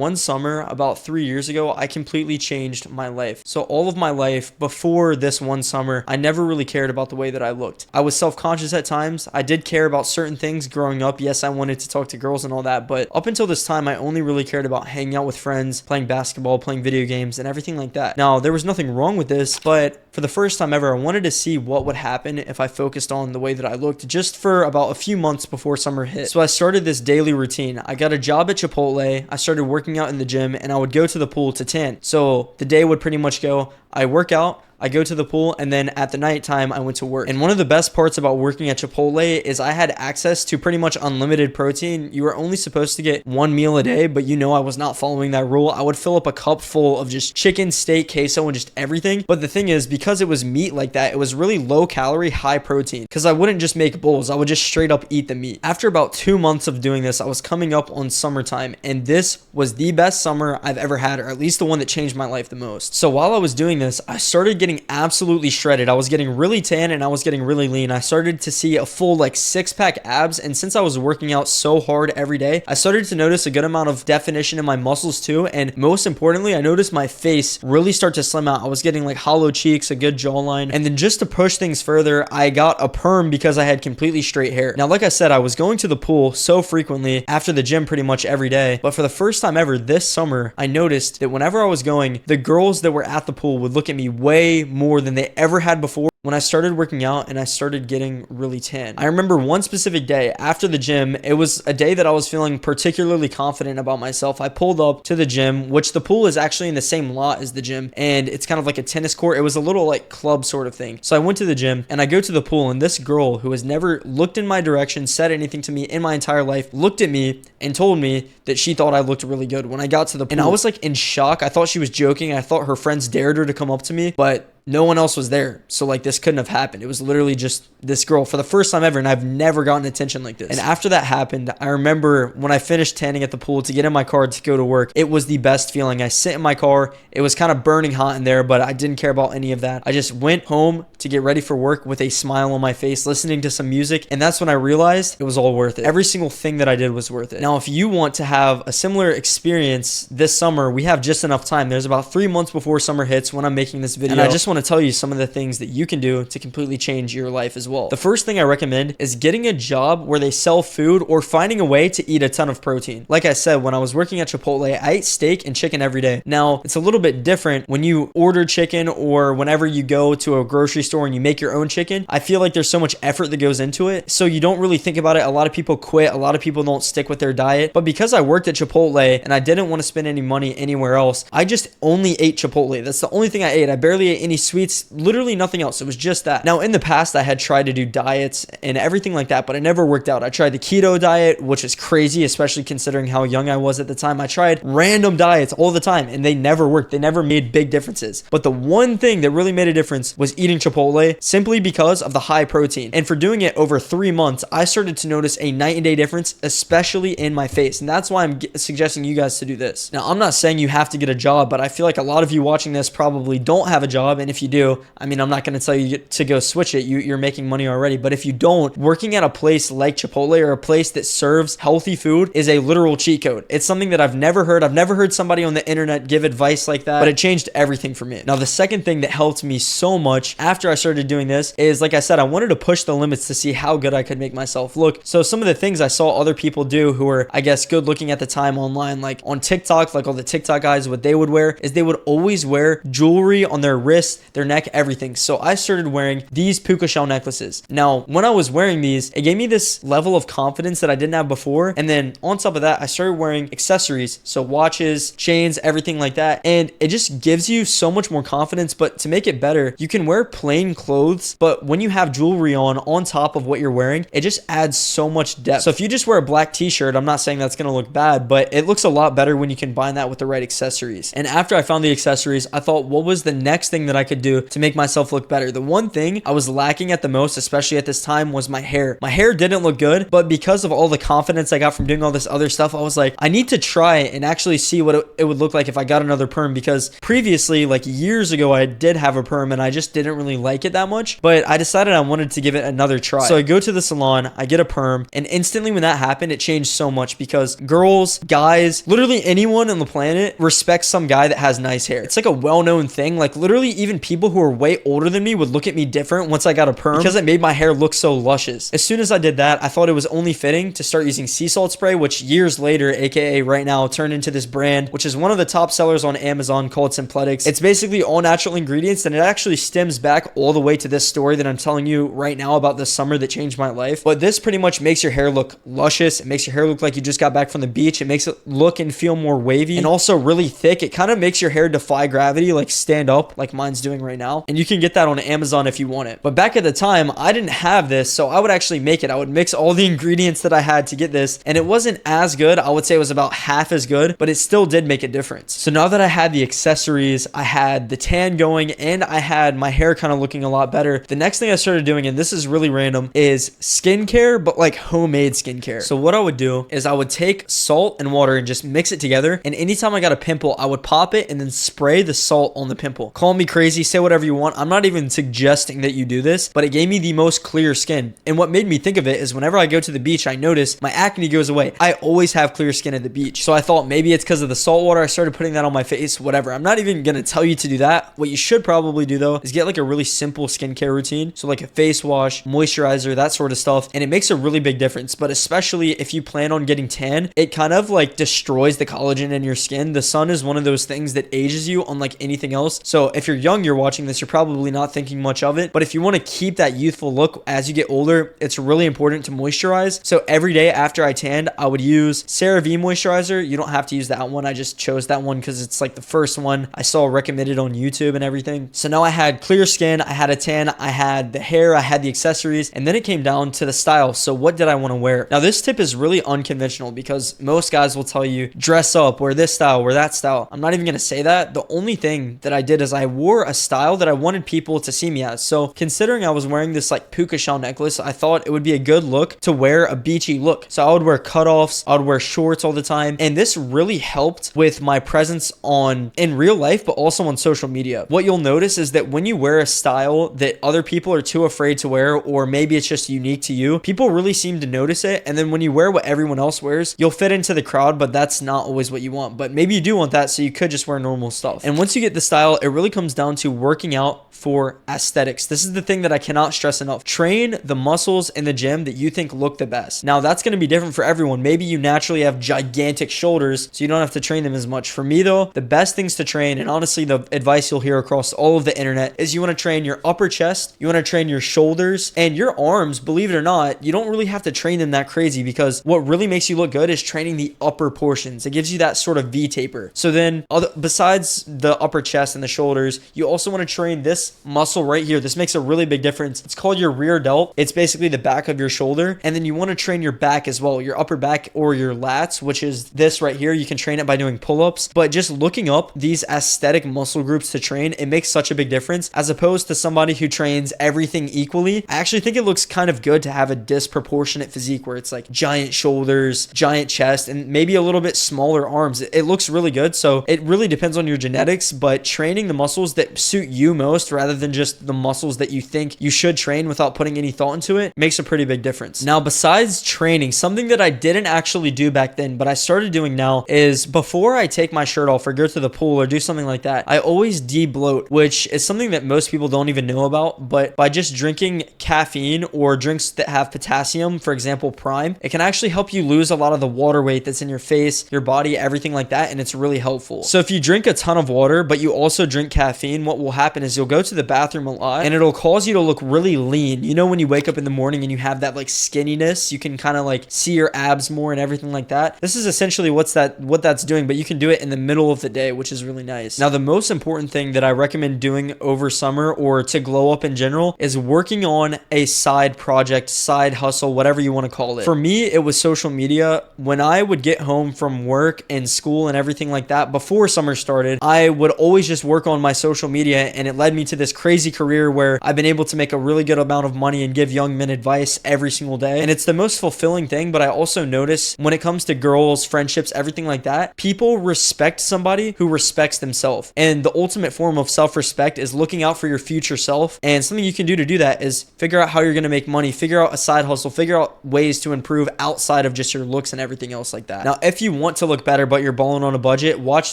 One summer, about 3 years ago, I completely changed my life. So all of my life before this one summer, I never really cared about the way that I looked. I was self-conscious at times. I did care about certain things growing up. Yes, I wanted to talk to girls and all that, but up until this time, I only really cared about hanging out with friends, playing basketball, playing video games, and everything like that. Now, there was nothing wrong with this, but for the first time ever, I wanted to see what would happen if I focused on the way that I looked just for about a few months before summer hit. So I started this daily routine. I got a job at Chipotle. I started working out in the gym, and I would go to the pool to tan. So the day would pretty much go, I work out, I go to the pool, and then at the nighttime, I went to work. And one of the best parts about working at Chipotle is I had access to pretty much unlimited protein. You were only supposed to get one meal a day, but I was not following that rule. I would fill up a cup full of just chicken, steak, queso, and just everything. But the thing is, because it was meat like that, it was really low calorie, high protein. Because I wouldn't just make bowls, I would just straight up eat the meat. After about 2 months of doing this, I was coming up on summertime, and this was the best summer I've ever had, or at least the one that changed my life the most. So while I was doing this, I started getting absolutely shredded. I was getting really tan and I was getting really lean. I started to see a full 6-pack abs, and since I was working out so hard every day, I started to notice a good amount of definition in my muscles too, and most importantly, I noticed my face really start to slim out. I was getting hollow cheeks, a good jawline, and then just to push things further, I got a perm because I had completely straight hair. Now, like I said, I was going to the pool so frequently after the gym pretty much every day, but for the first time ever this summer, I noticed that whenever I was going, the girls that were at the pool would look at me way more than they ever had before when I started working out and I started getting really tan. I remember one specific day after the gym. It was a day that I was feeling particularly confident about myself. I pulled up to the gym, which the pool is actually in the same lot as the gym, and it's kind of like a tennis court. It was a little club sort of thing. So I went to the gym and I go to the pool, and this girl who has never looked in my direction, said anything to me in my entire life, looked at me and told me that she thought I looked really good when I got to the pool. And I was in shock. I thought she was joking. I thought her friends dared her to come up to me, but no one else was there. So this couldn't have happened. It was literally just this girl for the first time ever, and I've never gotten attention like this. And after that happened, I remember when I finished tanning at the pool to get in my car to go to work, it was the best feeling. I sit in my car. It was kind of burning hot in there, but I didn't care about any of that. I just went home to get ready for work with a smile on my face, listening to some music, and that's when I realized it was all worth it. Every single thing that I did was worth it. Now, if you want to have a similar experience this summer, we have just enough time. There's about 3 months before summer hits when I'm making this video, and I just want to tell you some of the things that you can do to completely change your life as well. The first thing I recommend is getting a job where they sell food or finding a way to eat a ton of protein. Like I said, when I was working at Chipotle, I ate steak and chicken every day. Now, it's a little bit different when you order chicken or whenever you go to a grocery store and you make your own chicken. I feel like there's so much effort that goes into it, so you don't really think about it. A lot of people quit. A lot of people don't stick with their diet. But because I worked at Chipotle and I didn't want to spend any money anywhere else, I just only ate Chipotle. That's the only thing I ate. I barely ate any sweets, literally nothing else. It was just that. Now, in the past, I had tried to do diets and everything like that, but it never worked out. I tried the keto diet, which is crazy, especially considering how young I was at the time. I tried random diets all the time, and they never worked. They never made big differences. But the one thing that really made a difference was eating Chipotle, simply because of the high protein. And for doing it over 3 months, I started to notice a night and day difference, especially in my face. And that's why I'm suggesting you guys to do this. Now, I'm not saying you have to get a job, but I feel like a lot of you watching this probably don't have a job. And if you do, I'm not going to tell you to go switch it. You're making money already. But if you don't, working at a place like Chipotle or a place that serves healthy food is a literal cheat code. It's something that I've never heard. I've never heard somebody on the internet give advice like that, but it changed everything for me. Now, the second thing that helped me so much after I started doing this is, like I said, I wanted to push the limits to see how good I could make myself look. So some of the things I saw other people do who were, I guess, good looking at the time online, like on TikTok, like all the TikTok guys, what they would wear is they would always wear jewelry on their wrist, their neck, everything. So I started wearing these puka shell necklaces. Now, when I was wearing these, it gave me this level of confidence that I didn't have before. And then on top of that, I started wearing accessories. So watches, chains, everything like that. And it just gives you so much more confidence. But to make it better, you can wear plain clothes, but when you have jewelry on top of what you're wearing, it just adds so much depth. So if you just wear a black t-shirt, I'm not saying that's going to look bad, but it looks a lot better when you combine that with the right accessories. And after I found the accessories, I thought, what was the next thing that I could do to make myself look better? The one thing I was lacking at the most, especially at this time, was my hair. My hair didn't look good, but because of all the confidence I got from doing all this other stuff, I was like, I need to try and actually see what it would look like if I got another perm, because previously, like years ago, I did have a perm and I just didn't really like like it that much, but I decided I wanted to give it another try. So I go to the salon, I get a perm, and instantly when that happened, it changed so much because girls, guys, literally anyone on the planet respects some guy that has nice hair. It's like a well-known thing. Like literally even people who are way older than me would look at me different once I got a perm because it made my hair look so luscious. As soon as I did that, I thought it was only fitting to start using sea salt spray, which years later, aka right now, turned into this brand, which is one of the top sellers on Amazon called Simpletics. It's basically all natural ingredients, and it actually stems back all the way to this story that I'm telling you right now about this summer that changed my life. But this pretty much makes your hair look luscious. It makes your hair look like you just got back from the beach. It makes it look and feel more wavy and also really thick. It kind of makes your hair defy gravity, like stand up like mine's doing right now. And you can get that on Amazon if you want it. But back at the time, I didn't have this, so I would actually make it. I would mix all the ingredients that I had to get this, and it wasn't as good. I would say it was about half as good, but it still did make a difference. So now that I had the accessories, I had the tan going, and I had my hair kind of looking a lot better, the next thing I started doing, and this is really random, is skincare, but like homemade skincare. So what I would do is I would take salt and water and just mix it together, and anytime I got a pimple, I would pop it and then spray the salt on the pimple. Call me crazy, say whatever you want. I'm not even suggesting that you do this, but it gave me the most clear skin. And what made me think of it is whenever I go to the beach, I notice my acne goes away. I always have clear skin at the beach. So I thought maybe it's because of the salt water. I started putting that on my face, whatever. I'm not even going to tell you to do that. What you should probably do though is get like a really simple skincare routine. So like a face wash, moisturizer, that sort of stuff. And it makes a really big difference. But especially if you plan on getting tan, it kind of like destroys the collagen in your skin. The sun is one of those things that ages you unlike anything else. So if you're young, you're watching this, you're probably not thinking much of it. But if you want to keep that youthful look as you get older, it's really important to moisturize. So every day after I tanned, I would use CeraVe moisturizer. You don't have to use that one. I just chose that one because it's like the first one I saw recommended on YouTube and everything. So now I had clear skin, I had a tan, I had the hair, I had the accessories, and then it came down to the style. So what did I want to wear? Now this tip is really unconventional because most guys will tell you dress up, wear this style, wear that style. I'm not even going to say that. The only thing that I did is I wore a style that I wanted people to see me as. So considering I was wearing this like puka shell necklace, I thought it would be a good look to wear a beachy look. So I would wear cutoffs, I would wear shorts all the time, and this really helped with my presence in real life, but also on social media. What you'll notice is that when you wear a style that other people are too afraid to wear, or maybe it's just unique to you, people really seem to notice it. And then when you wear what everyone else wears, you'll fit into the crowd, but that's not always what you want. But maybe you do want that, so you could just wear normal stuff. And once you get the style, it really comes down to working out for aesthetics. This is the thing that I cannot stress enough. Train the muscles in the gym that you think look the best. Now that's going to be different for everyone. Maybe you naturally have gigantic shoulders, so you don't have to train them as much. For me though, the best things to train, and honestly the advice you'll hear across all of the internet, is you want to train your upper chest, you want to train your shoulders, and your arms. Believe it or not, you don't really have to train them that crazy, because what really makes you look good is training the upper portions. It gives you that sort of V taper. So then besides the upper chest and the shoulders, you also want to train this muscle right here. This makes a really big difference. It's called your rear delt. It's basically the back of your shoulder. And then you want to train your back as well, your upper back or your lats, which is this right here. You can train it by doing pull-ups, but just looking up these aesthetic muscle groups to train, it makes such a big difference as opposed to somebody who trains everything equally. I actually think it looks kind of good to have a disproportionate physique where it's like giant shoulders, giant chest, and maybe a little bit smaller arms. It looks really good. So it really depends on your genetics, but training the muscles that suit you most rather than just the muscles that you think you should train without putting any thought into it makes a pretty big difference. Now, besides training, something that I didn't actually do back then, but I started doing now, is before I take my shirt off or go to the pool or do something like that, I always debloat, which is something that most people don't even know about. But by just drinking caffeine or drinks that have potassium, for example, Prime, it can actually help you lose a lot of the water weight that's in your face, your body, everything like that. And it's really helpful. So if you drink a ton of water, but you also drink caffeine, what will happen is you'll go to the bathroom a lot and it'll cause you to look really lean. You know, when you wake up in the morning and you have that like skinniness, you can kind of like see your abs more and everything like that. This is essentially what that's doing, but you can do it in the middle of the day, which is really nice. Now, the most important thing that I recommend doing over summer or to glow up in general is working on a side project, side hustle, whatever you want to call it. For me, it was social media. When I would get home from work and school and everything like that, before summer started, I would always just work on my social media, and it led me to this crazy career where I've been able to make a really good amount of money and give young men advice every single day. And it's the most fulfilling thing. But I also notice when it comes to girls, friendships, everything like that, people respect somebody who respects themselves. And the ultimate form of self-respect is looking out for your future future self. And something you can do to do that is figure out how you're going to make money, figure out a side hustle, figure out ways to improve outside of just your looks and everything else like that. Now, if you want to look better but you're balling on a budget, watch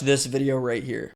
this video right here.